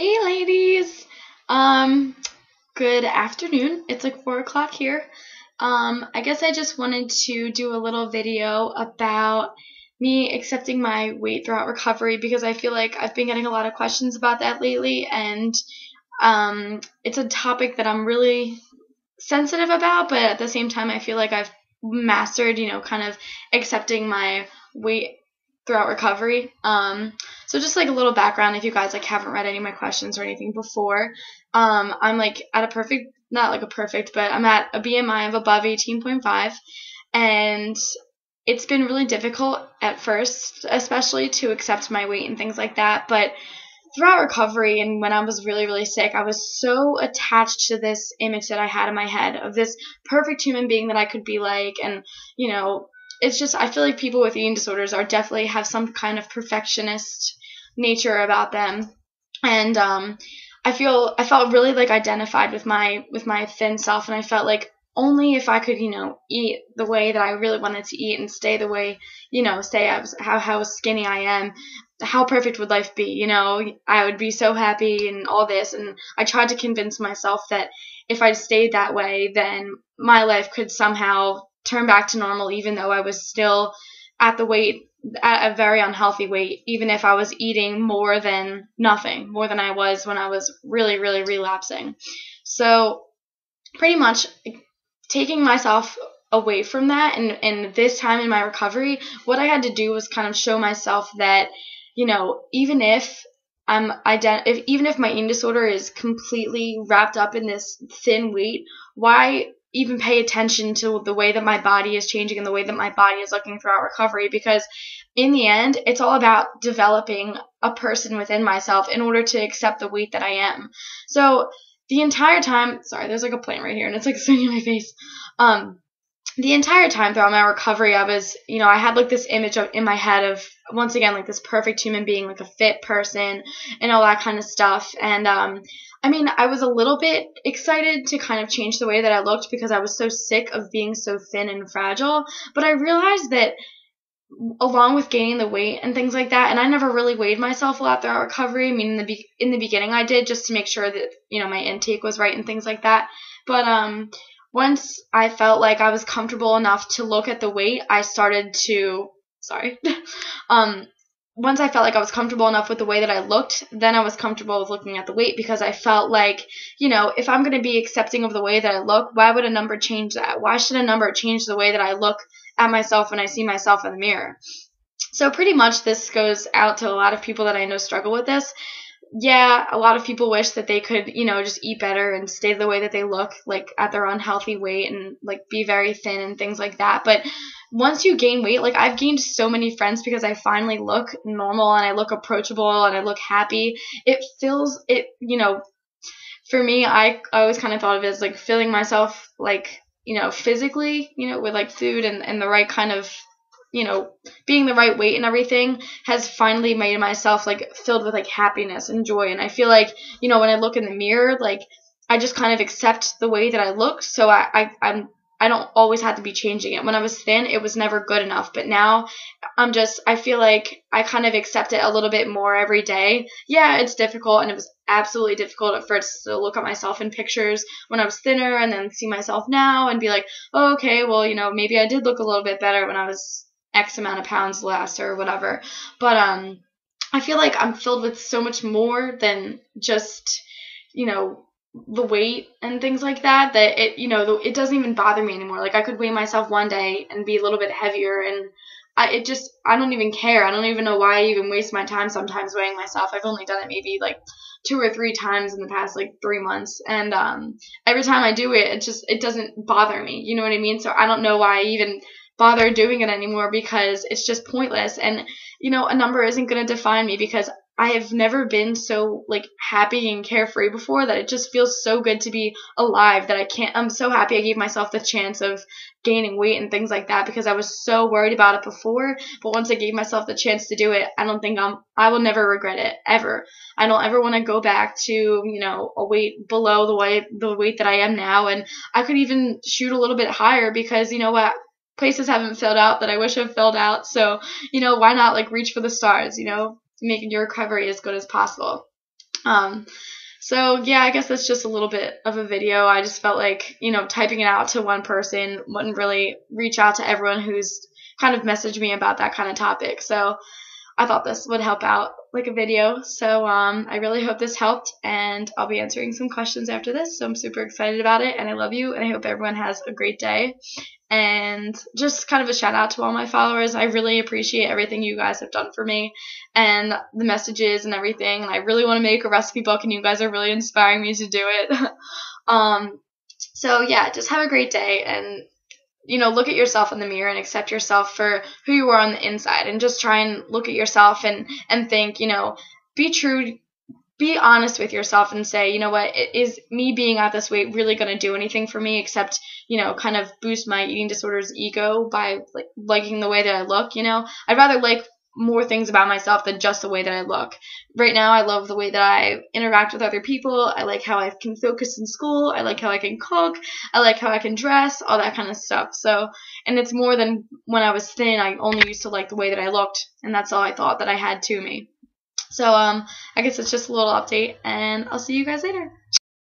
Hey ladies. Um Good afternoon. It's like 4 o'clock here. I guess I just wanted to do a little video about me accepting my weight throughout recovery because I feel like I've been getting a lot of questions about that lately, and it's a topic that I'm really sensitive about, but at the same time I feel like I've mastered, kind of accepting my weight throughout recovery. So just like a little background if you guys like haven't read any of my questions or anything before. I'm like at a perfect, not like a perfect, but I'm at a BMI of above 18.5, and it's been really difficult at first, especially to accept my weight and things like that, but throughout recovery and when I was really, really sick, I was so attached to this image that I had in my head of this perfect human being that I could be like. And, it's just, I feel like people with eating disorders are definitely have some kind of perfectionist nature about them. And, I felt really like identified with my thin self, and I felt like only if I could, eat the way that I really wanted to eat and stay the way, stay as how skinny I am, how perfect would life be? I would be so happy and all this. And I tried to convince myself that if I stayed that way, then my life could somehow turn back to normal, even though I was still at the weight, at a very unhealthy weight, even if I was eating more than nothing, more than I was when I was really, really relapsing. So pretty much taking myself away from that, and this time in my recovery, what I had to do was kind of show myself that, even if even if my eating disorder is completely wrapped up in this thin weight, why even pay attention to the way that my body is changing and the way that my body is looking throughout recovery? Because in the end, it's all about developing a person within myself in order to accept the weight that I am. So the entire time, sorry, there's like a plant right here and it's like swinging in my face. The entire time throughout my recovery, I was, I had like this image in my head of, once again, like this perfect human being, like a fit person and all that kind of stuff. And, I was a little bit excited to kind of change the way that I looked because I was so sick of being so thin and fragile. But I realized that along with gaining the weight and things like that, and I never really weighed myself a lot throughout recovery. I mean, in the beginning I did, just to make sure that, my intake was right and things like that. But, once I felt like I was comfortable enough to look at the weight, I started to, sorry, once I felt like I was comfortable enough with the way that I looked, then I was comfortable with looking at the weight, because I felt like, if I'm going to be accepting of the way that I look, why would a number change that? Why should a number change the way that I look at myself when I see myself in the mirror? So pretty much this goes out to a lot of people that I know struggle with this. Yeah, a lot of people wish that they could, just eat better and stay the way that they look, like at their unhealthy weight, and like be very thin and things like that. But once you gain weight, like I've gained so many friends because I finally look normal and I look approachable and I look happy. It feels it, for me, I always kind of thought of it as like filling myself, like, physically, with like food and the right kind of, being the right weight and everything has finally made myself like filled with like happiness and joy. And I feel like, when I look in the mirror, like I just kind of accept the way that I look. So I don't always have to be changing it. When I was thin, it was never good enough. But now I feel like I kind of accept it a little bit more every day. Yeah, it's difficult, and it was absolutely difficult at first to look at myself in pictures when I was thinner and then see myself now and be like, oh, okay, well, maybe I did look a little bit better when I was X amount of pounds less or whatever. But I feel like I'm filled with so much more than just, the weight and things like that, that it doesn't even bother me anymore. Like I could weigh myself one day and be a little bit heavier, and I don't even care. I don't even know why I even waste my time sometimes weighing myself. I've only done it maybe like 2 or 3 times in the past like 3 months, and every time I do it, it doesn't bother me. You know what I mean? So I don't know why I even bother doing it anymore, because it's just pointless. And a number isn't going to define me, because I have never been so like happy and carefree before, that it just feels so good to be alive, that I'm so happy I gave myself the chance of gaining weight and things like that, because I was so worried about it before. But once I gave myself the chance to do it, I will never regret it, ever. I don't ever want to go back to, a weight below the weight that I am now. And I could even shoot a little bit higher, because what, places haven't filled out that I wish have filled out. So, why not like reach for the stars, making your recovery as good as possible. So yeah, I guess that's just a little bit of a video. I just felt like, typing it out to one person wouldn't really reach out to everyone who's kind of messaged me about that kind of topic. So I thought this would help out like a video. So I really hope this helped, and I'll be answering some questions after this. So I'm super excited about it, and I love you, and I hope everyone has a great day. And just kind of a shout out to all my followers. I really appreciate everything you guys have done for me and the messages and everything. And I really want to make a recipe book, and you guys are really inspiring me to do it. So yeah, just have a great day, and look at yourself in the mirror and accept yourself for who you are on the inside, and just try and look at yourself and think, be true, be honest with yourself and say, you know what, is me being at this weight really going to do anything for me except, kind of boost my eating disorder's ego by liking the way that I look. I'd rather like more things about myself than just the way that I look. Right now, I love the way that I interact with other people. I like how I can focus in school. I like how I can cook. I like how I can dress, all that kind of stuff. So, and it's more than when I was thin. I only used to like the way that I looked, and that's all I thought that I had to me. So, I guess it's just a little update, and I'll see you guys later.